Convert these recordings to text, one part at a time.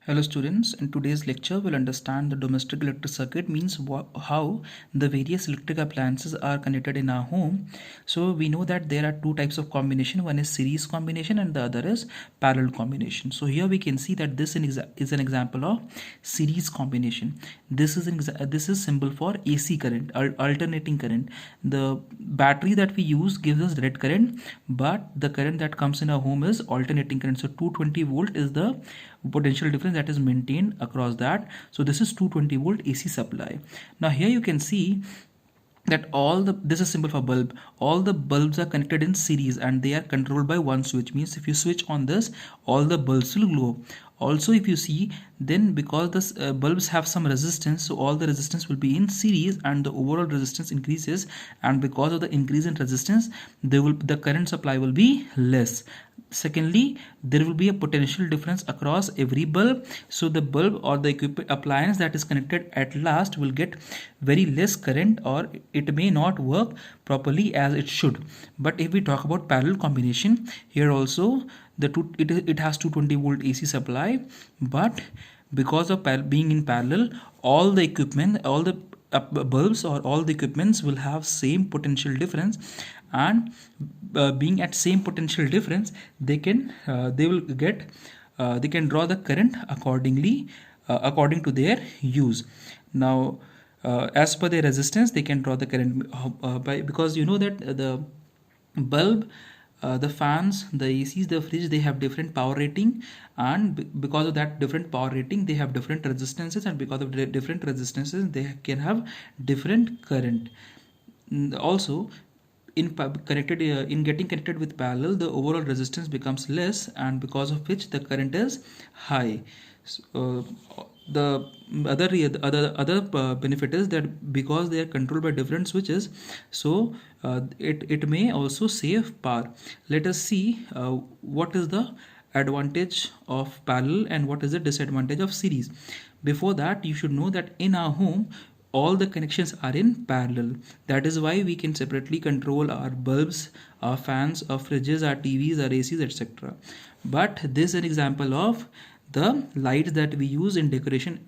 Hello students, in today's lecture we'll understand the domestic electric circuit means how the various electric appliances are connected in our home. So we know that there are two types of combination, one is series combination and the other is parallel combination. So here we can see that this is an example of series combination. This is symbol for AC current, alternating current. The battery that we use gives us direct current, but the current that comes in our home is alternating current. So 220 volt is the potential difference that is maintained across that. So this is 220 volt AC supply. Now here you can see that this is symbol for bulb. All the bulbs are connected in series and they are controlled by one switch. Means if you switch on this, all the bulbs will glow. Also, if you see, then because the bulbs have some resistance, so all the resistance will be in series and the overall resistance increases, and because of the increase in resistance, the current supply will be less. Secondly, there will be a potential difference across every bulb, so the bulb or the appliance that is connected at last will get very less current, or it may not work properly as it should. But if we talk about parallel combination, here also it has 220 volt AC supply, but because of being in parallel, all the equipment, all the bulbs or all the equipments will have same potential difference, and being at same potential difference, they can draw the current accordingly, according to their use. Now as per their resistance, they can draw the current because you know that the bulb, the fans, the ACs, the fridge, they have different power rating, and because of that different power rating, they have different resistances, and because of the different resistances, they can have different current. Also, in getting connected with parallel, the overall resistance becomes less, and because of which the current is high. So, the other benefit is that because they are controlled by different switches, so it may also save power. Let us see what is the advantage of parallel and what is the disadvantage of series. Before that, you should know that in our home, all the connections are in parallel. That is why we can separately control our bulbs, our fans, our fridges, our TVs, our ACs, etc. But this is an example of the lights that we use in decoration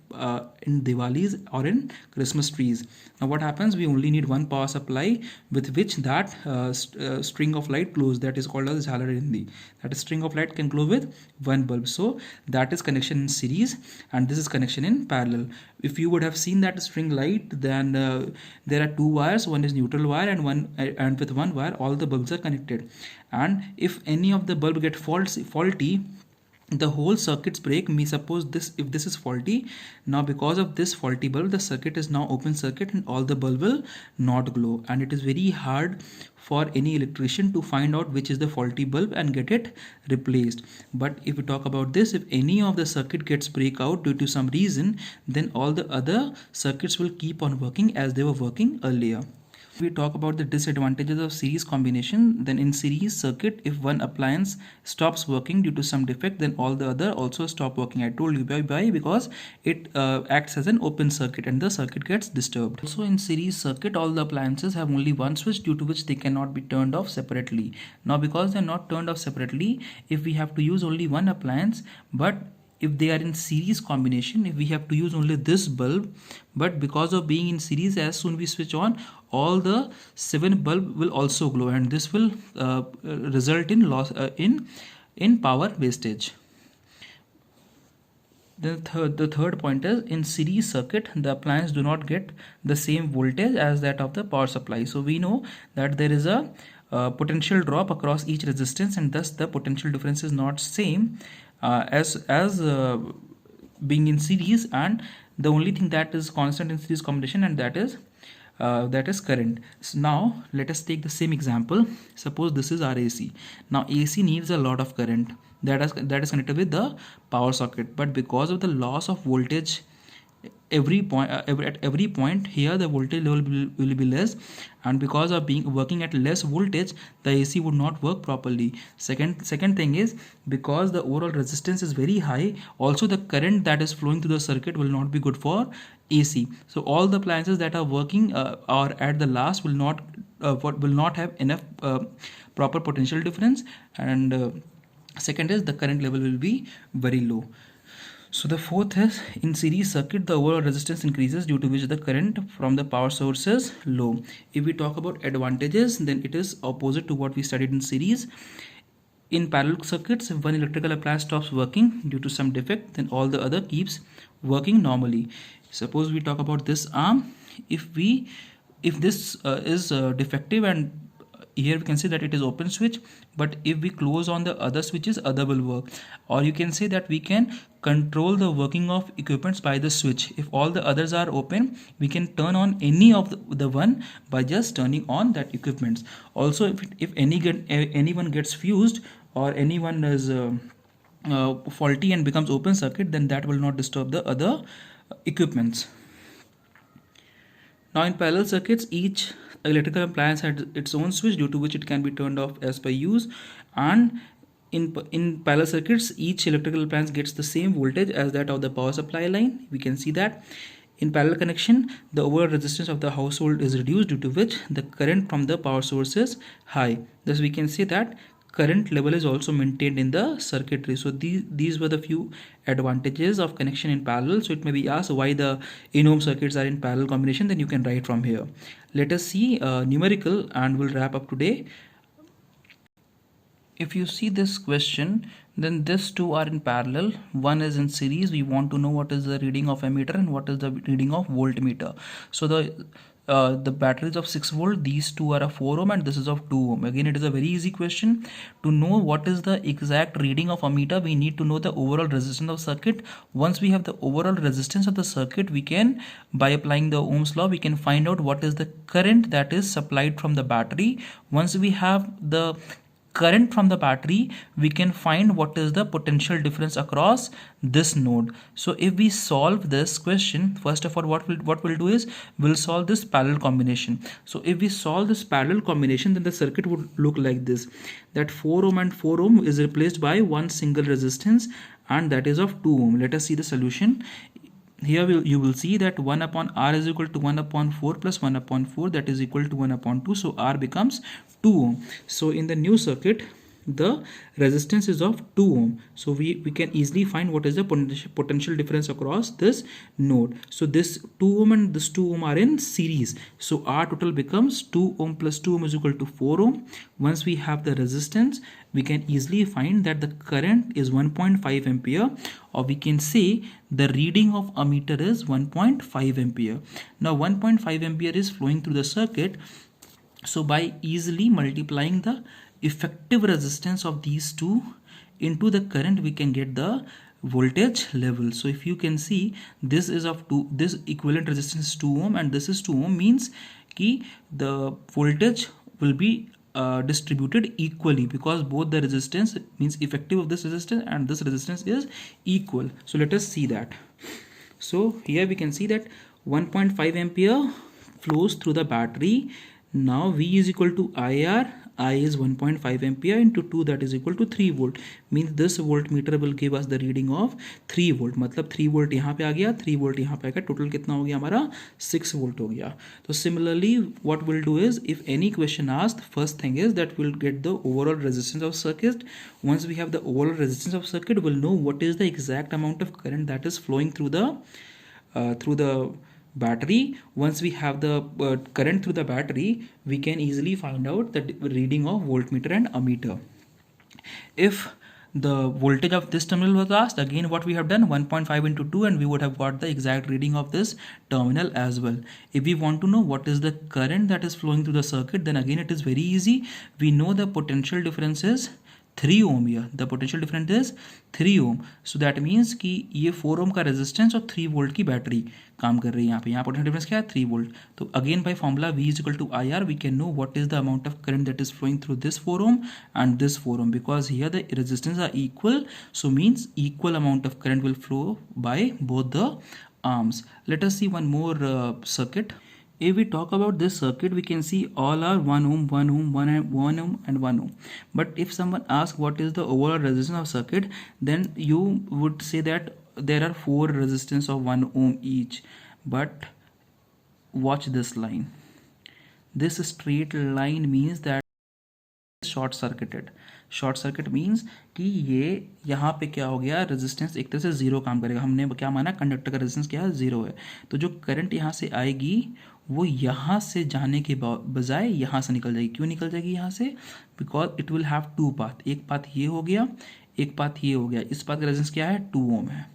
in Diwalis or in Christmas trees. Now what happens, we only need one power supply with which that string of light glows. That is called as jhalar in Hindi. That string of light can glow with one bulb. So that is connection in series, and this is connection in parallel. If you would have seen that string light, then there are two wires, one is neutral wire and with one wire all the bulbs are connected, and if any of the bulb get faulty, the whole circuits break. Me suppose this, if this is faulty, now because of this faulty bulb, the circuit is now open circuit and all the bulb will not glow, and it is very hard for any electrician to find out which is the faulty bulb and get it replaced. But if we talk about this, if any of the circuit gets break out due to some reason, then all the other circuits will keep on working as they were working earlier. We talk about the disadvantages of series combination, then in series circuit, if one appliance stops working due to some defect, then all the other also stop working. I told you why, because it acts as an open circuit and the circuit gets disturbed. Also in series circuit, all the appliances have only one switch, due to which they cannot be turned off separately. Now because they are not turned off separately, if we have to use only one appliance, but if they are in series combination, if we have to use only this bulb, but because of being in series, as soon we switch on, all the 7 bulb will also glow, and this will result in loss in power wastage. The third point is, in series circuit, the appliance do not get the same voltage as that of the power supply. So we know that there is a potential drop across each resistance, and thus the potential difference is not same as being in series, and the only thing that is constant in series combination, and that is current. So now let us take the same example. Suppose this is our AC. Now AC needs a lot of current that is connected with the power socket, but because of the loss of voltage at every point here, the voltage level will be less, and because of working at less voltage, the AC would not work properly. Second thing is, because the overall resistance is very high, also the current that is flowing through the circuit will not be good for AC. So all the appliances that are working or at the last will not have enough proper potential difference, and second is the current level will be very low. So the fourth is, in series circuit the overall resistance increases due to which the current from the power source is low. If we talk about advantages, then it is opposite to what we studied in series. In parallel circuits, if one electrical appliance stops working due to some defect, then all the other keeps working normally. Suppose we talk about this arm. If this is defective, and here we can say that it is open switch, but if we close on the other switches, other will work. Or you can say that we can control the working of equipments by the switch. If all the others are open, we can turn on any of the one by just turning on that equipments. Also, if anyone gets fused, or anyone is faulty and becomes open circuit, then that will not disturb the other equipments. Now in parallel circuits, each electrical appliance has its own switch due to which it can be turned off as per use, and in parallel circuits each electrical appliance gets the same voltage as that of the power supply line. We can see that in parallel connection the overall resistance of the household is reduced, due to which the current from the power source is high. Thus we can say that current level is also maintained in the circuitry. So these were the few advantages of connection in parallel. So it may be asked why the in-ohm circuits are in parallel combination, then you can write from here. Let us see numerical and we'll wrap up today. If you see this question, then these two are in parallel, one is in series. We want to know what is the reading of ammeter and what is the reading of voltmeter. So the batteries of 6 volt, these two are a 4 ohm and this is of 2 ohm. Again, it is a very easy question. To know what is the exact reading of ammeter, we need to know the overall resistance of circuit. Once we have the overall resistance of the circuit, we can, by applying the Ohm's law, we can find out what is the current that is supplied from the battery. Once we have the current from the battery, we can find what is the potential difference across this node. So if we solve this question, first of all, what we'll do is we'll solve this parallel combination. So if we solve this parallel combination, then the circuit would look like this, that 4 ohm and 4 ohm is replaced by one single resistance, and that is of 2 ohm. Let us see the solution. Here you will see that 1 upon R is equal to 1 upon 4 plus 1 upon 4, that is equal to 1 upon 2. So R becomes 2 ohm. So in the new circuit, the resistance is of 2 ohm. So we can easily find what is the potential difference across this node. So this 2 ohm and this 2 ohm are in series. So R total becomes 2 ohm plus 2 ohm is equal to 4 ohm. Once we have the resistance, we can easily find that the current is 1.5 ampere, or we can say the reading of ammeter is 1.5 ampere. Now 1.5 ampere is flowing through the circuit. So by easily multiplying the effective resistance of these two into the current, we can get the voltage level. So if you can see, this is of 2, this equivalent resistance is 2 ohm and this is 2 ohm, means ki the voltage will be distributed equally, because both the resistance, means effective of this resistance and this resistance, is equal. So let us see that. So here we can see that 1.5 ampere flows through the battery. Now V is equal to IR. I is 1.5 ampere into 2, that is equal to 3 volt. Means this voltmeter will give us the reading of 3 volt. मतलब 3 volt यहाँ पे आ गया, 3 volt यहाँ पे आ गया. Total कितना हो गया हमारा? 6 volt हो गया. तो similarly what we'll do is, if any question asked, first thing is that we'll get the overall resistance of circuit. Once we have the overall resistance of circuit, we'll know what is the exact amount of current that is flowing through the battery. Once we have the current through the battery, we can easily find out the reading of voltmeter and ammeter. If the voltage of this terminal was asked, again what we have done, 1.5 into 2, and we would have got the exact reading of this terminal as well. If we want to know what is the current that is flowing through the circuit, then again it is very easy. We know the potential difference is 3 ohm. here the potential difference is 3 ohm. So that means कि ये 4 ohm का resistance और 3 volt की battery काम कर रही है यहाँ potential difference क्या है? 3 volt. तो again by formula V is equal to IR, we can know what is the amount of current that is flowing through this 4 ohm and this 4 ohm, because here the resistance are equal. So means equal amount of current will flow by both the arms. Let us see one more circuit. If we talk about this circuit, we can see all are 1 ohm, 1 ohm, 1 ohm and 1 ohm. But if someone asks what is the overall resistance of circuit, then you would say that there are 4 resistance of 1 ohm each. But watch this line. This straight line means that short circuited. Short circuit means कि ये यहाँ पे क्या हो गया, resistance एक तरह से जीरो काम करेगा. हमने क्या माना, कंडक्टर का रेजिस्टेंस क्या है, जीरो है. तो जो करंट यहाँ से आएगी वो यहाँ से जाने के बजाय यहाँ से निकल जाएगी. क्यों निकल जाएगी यहाँ से, because it will have to path. एक पाथ ये हो गया, एक पाथ ये हो गया. इस पाथ का रेजिस्टेंस क्या है, 2 ओम है.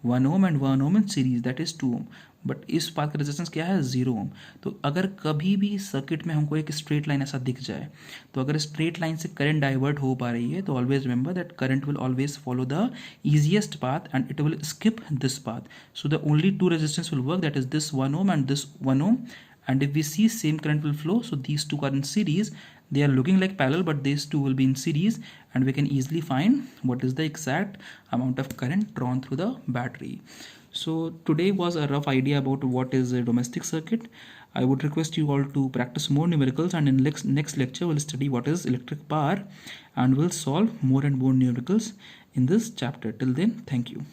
1 ohm and 1 ohm in series, that is 2 ohm. But इस पाथ का रेजिस्टेंस क्या है, 0 ओम. तो अगर कभी भी सर्किट में हमको एक स्ट्रेट लाइन ऐसा दिख जाए, तो अगर स्ट्रेट लाइन से करंट डाइवर्ट हो पा रही है, तो always remember that current will always follow the easiest path and it will skip this path. So the only two resistance will work, that is this 1 ohm and this 1 ohm. And if we see same current will flow, so these two are in series. They are looking like parallel, but these two will be in series, and we can easily find what is the exact amount of current drawn through the battery. So today was a rough idea about what is a domestic circuit. I would request you all to practice more numericals, and in next lecture we'll study what is electric power, and we'll solve more and more numericals in this chapter. Till then, thank you.